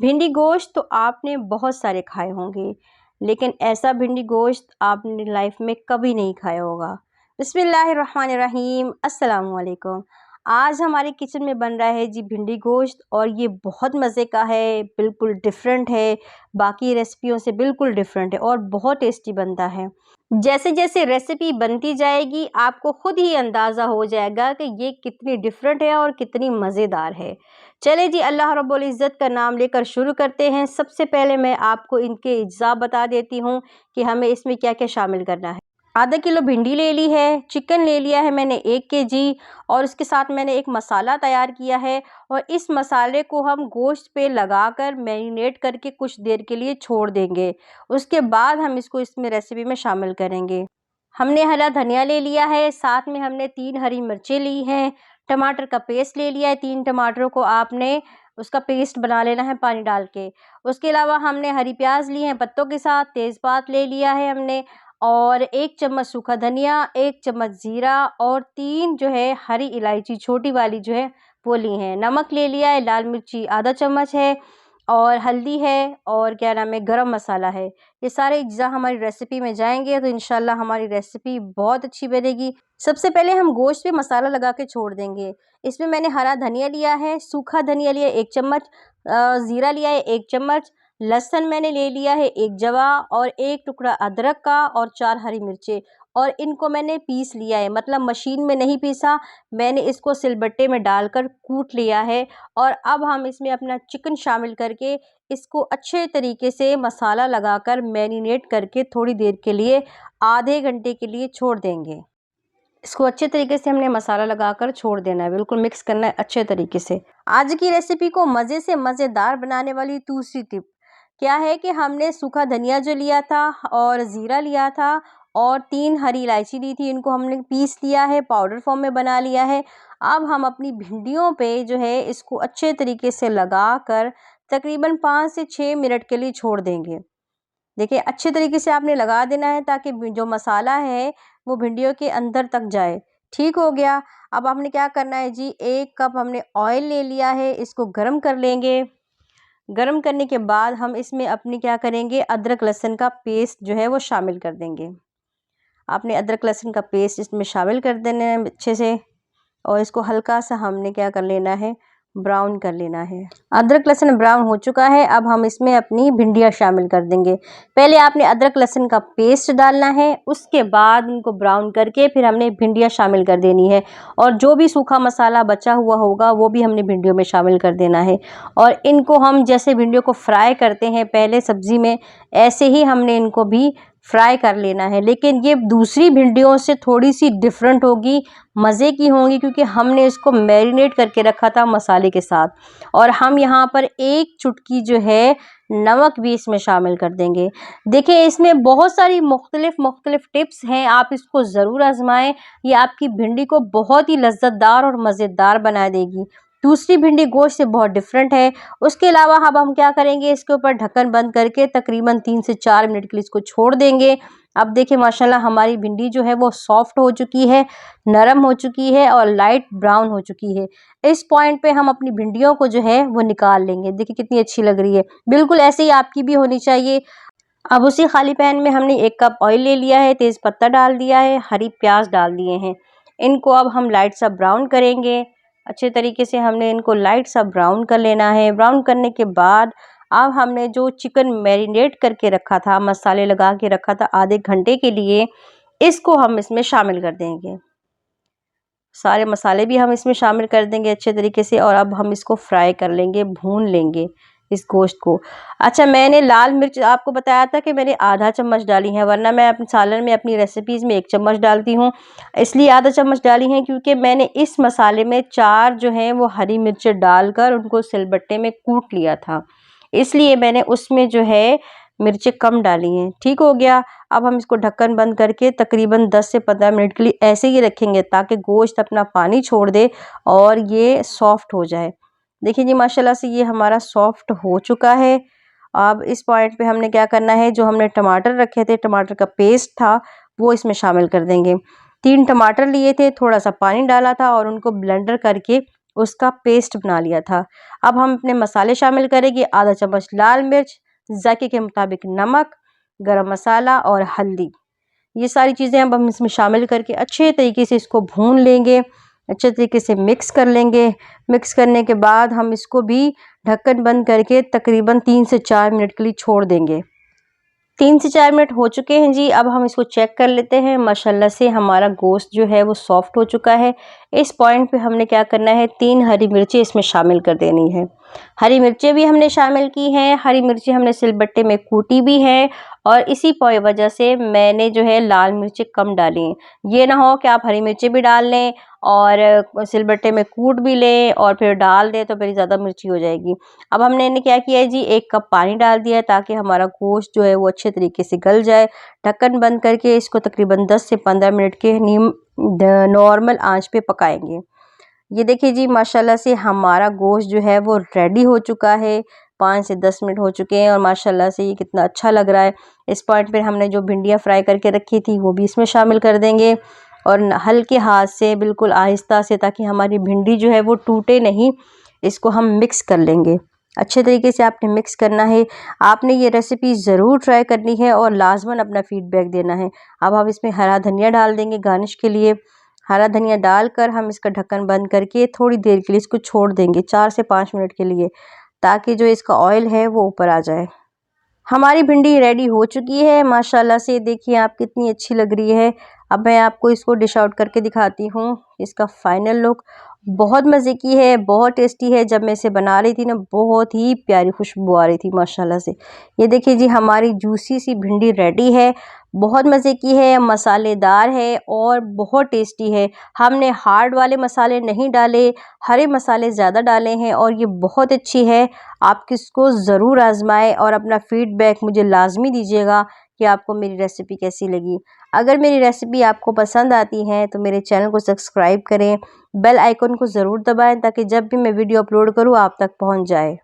भिंडी गोश्त तो आपने बहुत सारे खाए होंगे, लेकिन ऐसा भिंडी गोश्त आपने लाइफ में कभी नहीं खाया होगा। बिस्मिल्लाहिर्रहमानिर्रहीम, अस्सलाम वालेकुम। आज हमारे किचन में बन रहा है जी भिंडी गोश्त, और ये बहुत मज़े का है, बिल्कुल डिफरेंट है, बाकी रेसिपियों से बिल्कुल डिफरेंट है और बहुत टेस्टी बनता है। जैसे जैसे रेसिपी बनती जाएगी आपको खुद ही अंदाज़ा हो जाएगा कि ये कितनी डिफरेंट है और कितनी मज़ेदार है। चले जी, अल्लाह रब्बुल इज़्ज़त का नाम लेकर शुरू करते हैं। सबसे पहले मैं आपको इनके अज्जा बता देती हूँ कि हमें इसमें क्या क्या शामिल करना है। आधा किलो भिंडी ले ली है, चिकन ले लिया है मैंने 1 केजी, और उसके साथ मैंने एक मसाला तैयार किया है, और इस मसाले को हम गोश्त पे लगाकर मैरिनेट करके कुछ देर के लिए छोड़ देंगे। उसके बाद हम इसको इसमें रेसिपी में शामिल करेंगे। हमने हरा धनिया ले लिया है, साथ में हमने 3 हरी मिर्चें ली हैं, टमाटर का पेस्ट ले लिया है, 3 टमाटरों को आपने उसका पेस्ट बना लेना है पानी डाल के। उसके अलावा हमने हरी प्याज ली हैं पत्तों के साथ, तेज़पात ले लिया है हमने, और 1 चम्मच सूखा धनिया, 1 चम्मच ज़ीरा, और 3 जो है हरी इलायची छोटी वाली जो है वो ली हैं। नमक ले लिया है, लाल मिर्ची आधा चम्मच है, और हल्दी है, और क्या नाम है, गरम मसाला है। ये सारे अज्जा हमारी रेसिपी में जाएंगे तो इंशाल्लाह हमारी रेसिपी बहुत अच्छी बनेगी। सबसे पहले हम गोश्त पे मसाला लगा के छोड़ देंगे। इसमें मैंने हरा धनिया लिया है, सूखा धनिया लिया 1 चम्मच, ज़ीरा लिया है 1 चम्मच, लहसुन मैंने ले लिया है 1 जवा, और 1 टुकड़ा अदरक का, और 4 हरी मिर्चें, और इनको मैंने पीस लिया है, मतलब मशीन में नहीं पीसा, मैंने इसको सिलबट्टे में डालकर कूट लिया है। और अब हम इसमें अपना चिकन शामिल करके इसको अच्छे तरीके से मसाला लगाकर मैरिनेट करके थोड़ी देर के लिए, आधे घंटे के लिए छोड़ देंगे। इसको अच्छे तरीके से हमने मसाला लगाकर छोड़ देना है, बिल्कुल मिक्स करना है अच्छे तरीके से। आज की रेसिपी को मज़े से मज़ेदार बनाने वाली दूसरी टिप क्या है कि हमने सूखा धनिया जो लिया था, और ज़ीरा लिया था, और 3 हरी इलायची ली थी, इनको हमने पीस लिया है, पाउडर फॉर्म में बना लिया है। अब हम अपनी भिंडियों पे जो है इसको अच्छे तरीके से लगाकर तकरीबन 5 से 6 मिनट के लिए छोड़ देंगे। देखिए, अच्छे तरीके से आपने लगा देना है ताकि जो मसाला है वो भिंडियों के अंदर तक जाए। ठीक हो गया। अब आपने क्या करना है जी, 1 कप हमने ऑयल ले लिया है, इसको गरम कर लेंगे। गरम करने के बाद हम इसमें अपनी क्या करेंगे, अदरक लहसुन का पेस्ट जो है वो शामिल कर देंगे। आपने अदरक लहसुन का पेस्ट इसमें शामिल कर देना है अच्छे से, और इसको हल्का सा हमने क्या कर लेना है, ब्राउन कर लेना है। अदरक लहसुन ब्राउन हो चुका है, अब हम इसमें अपनी भिंडियाँ शामिल कर देंगे। पहले आपने अदरक लहसुन का पेस्ट डालना है, उसके बाद उनको ब्राउन करके फिर हमने भिंडियाँ शामिल कर देनी है, और जो भी सूखा मसाला बचा हुआ होगा वो भी हमने भिंडियों में शामिल कर देना है। और इनको हम जैसे भिंडियों को फ्राई करते हैं पहले सब्ज़ी में, ऐसे ही हमने इनको भी फ्राई कर लेना है। लेकिन ये दूसरी भिंडियों से थोड़ी सी डिफरेंट होगी, मज़े की होंगी, क्योंकि हमने इसको मैरिनेट करके रखा था मसाले के साथ। और हम यहाँ पर 1 चुटकी जो है नमक भी इसमें शामिल कर देंगे। देखिए, इसमें बहुत सारी मुख्तलिफ टिप्स हैं, आप इसको ज़रूर आजमाएं। ये आपकी भिंडी को बहुत ही लज्जतदार और मज़ेदार बना देगी। दूसरी भिंडी गोश्त से बहुत डिफरेंट है। उसके अलावा अब हम क्या करेंगे, इसके ऊपर ढक्कन बंद करके तकरीबन 3 से 4 मिनट के लिए इसको छोड़ देंगे। अब देखिए, माशाल्लाह हमारी भिंडी जो है वो सॉफ्ट हो चुकी है, नरम हो चुकी है, और लाइट ब्राउन हो चुकी है। इस पॉइंट पे हम अपनी भिंडियों को जो है वो निकाल लेंगे। देखिए कितनी अच्छी लग रही है, बिल्कुल ऐसे ही आपकी भी होनी चाहिए। अब उसी खाली पैन में हमने 1 कप ऑयल ले लिया है, तेज़ पत्ता डाल दिया है, हरी प्याज डाल दिए हैं। इनको अब हम लाइट सा ब्राउन करेंगे। अच्छे तरीके से हमने इनको लाइट सा ब्राउन कर लेना है। ब्राउन करने के बाद अब हमने जो चिकन मैरिनेट करके रखा था, मसाले लगा के रखा था आधे घंटे के लिए, इसको हम इसमें शामिल कर देंगे। सारे मसाले भी हम इसमें शामिल कर देंगे अच्छे तरीके से, और अब हम इसको फ्राई कर लेंगे, भून लेंगे इस गोश्त को। अच्छा, मैंने लाल मिर्च आपको बताया था कि मैंने आधा चम्मच डाली है, वरना मैं अपने सालन में अपनी रेसिपीज़ में 1 चम्मच डालती हूँ। इसलिए आधा चम्मच डाली हैं क्योंकि मैंने इस मसाले में 4 जो हैं वो हरी मिर्चें डालकर उनको सिलबट्टे में कूट लिया था, इसलिए मैंने उसमें जो है मिर्चें कम डाली हैं। ठीक हो गया। अब हम इसको ढक्कन बंद करके तकरीबन 10 से 15 मिनट के लिए ऐसे ही रखेंगे ताकि गोश्त अपना पानी छोड़ दे और ये सॉफ्ट हो जाए। देखिए जी, माशाल्लाह से ये हमारा सॉफ्ट हो चुका है। अब इस पॉइंट पे हमने क्या करना है, जो हमने टमाटर रखे थे, टमाटर का पेस्ट था, वो इसमें शामिल कर देंगे। 3 टमाटर लिए थे, थोड़ा सा पानी डाला था और उनको ब्लेंडर करके उसका पेस्ट बना लिया था। अब हम अपने मसाले शामिल करेंगे, आधा चम्मच लाल मिर्च, जायके के मुताबिक नमक, गरम मसाला और हल्दी। ये सारी चीज़ें अब हम इसमें शामिल करके अच्छे तरीके से इसको भून लेंगे, अच्छे तरीके से मिक्स कर लेंगे। मिक्स करने के बाद हम इसको भी ढक्कन बंद करके तकरीबन 3 से 4 मिनट के लिए छोड़ देंगे। 3 से 4 मिनट हो चुके हैं जी। अब हम इसको चेक कर लेते हैं। माशाल्लाह से हमारा गोश्त जो है वो सॉफ्ट हो चुका है। इस पॉइंट पे हमने क्या करना है, 3 हरी मिर्चें इसमें शामिल कर देनी है। हरी मिर्चें भी हमने शामिल की हैं। हरी मिर्चें हमने सिलबट्टे में कूटी भी हैं और इसी वजह से मैंने जो है लाल मिर्चें कम डाली हैं। ये ना हो कि आप हरी मिर्चें भी डाल लें और सिलबट्टे में कूट भी लें और फिर डाल दें तो फिर ज़्यादा मिर्ची हो जाएगी। अब हमने इन्हें क्या किया है जी, 1 कप पानी डाल दिया है ताकि हमारा गोश्त जो है वो अच्छे तरीके से गल जाए। ढक्कन बंद करके इसको तकरीबन 10 से 15 मिनट के नॉर्मल आंच पे पकाएंगे। ये देखिए जी, माशाल्लाह से हमारा गोश्त जो है वो रेडी हो चुका है। 5 से 10 मिनट हो चुके हैं और माशाल्लाह से ये कितना अच्छा लग रहा है। इस पॉइंट पे हमने जो भिंडियाँ फ्राई करके रखी थी वो भी इसमें शामिल कर देंगे और हल्के हाथ से बिल्कुल आहिस्ता से, ताकि हमारी भिंडी जो है वो टूटे नहीं, इसको हम मिक्स कर लेंगे। अच्छे तरीके से आपने मिक्स करना है। आपने ये रेसिपी ज़रूर ट्राई करनी है और लाजमन अपना फीडबैक देना है। अब हम इसमें हरा धनिया डाल देंगे गार्निश के लिए। हरा धनिया डालकर हम इसका ढक्कन बंद करके थोड़ी देर के लिए इसको छोड़ देंगे, 4 से 5 मिनट के लिए, ताकि जो इसका ऑयल है वो ऊपर आ जाए। हमारी भिंडी रेडी हो चुकी है माशाल्लाह से। देखिए आप कितनी अच्छी लग रही है। अब मैं आपको इसको डिश आउट करके दिखाती हूँ इसका फाइनल लुक। बहुत मज़े की है, बहुत टेस्टी है। जब मैं इसे बना रही थी ना, बहुत ही प्यारी खुशबू आ रही थी माशाल्लाह से। ये देखिए जी, हमारी जूसी सी भिंडी रेडी है। बहुत मज़े की है, मसालेदार है और बहुत टेस्टी है। हमने हार्ड वाले मसाले नहीं डाले, हरे मसाले ज़्यादा डाले हैं और ये बहुत अच्छी है। आप किसको ज़रूर आज़माएँ और अपना फ़ीडबैक मुझे लाज़मी दीजिएगा कि आपको मेरी रेसिपी कैसी लगी। अगर मेरी रेसिपी आपको पसंद आती है तो मेरे चैनल को सब्सक्राइब करें, बेल आइकन को ज़रूर दबाएँ ताकि जब भी मैं वीडियो अपलोड करूँ आप तक पहुँच जाए।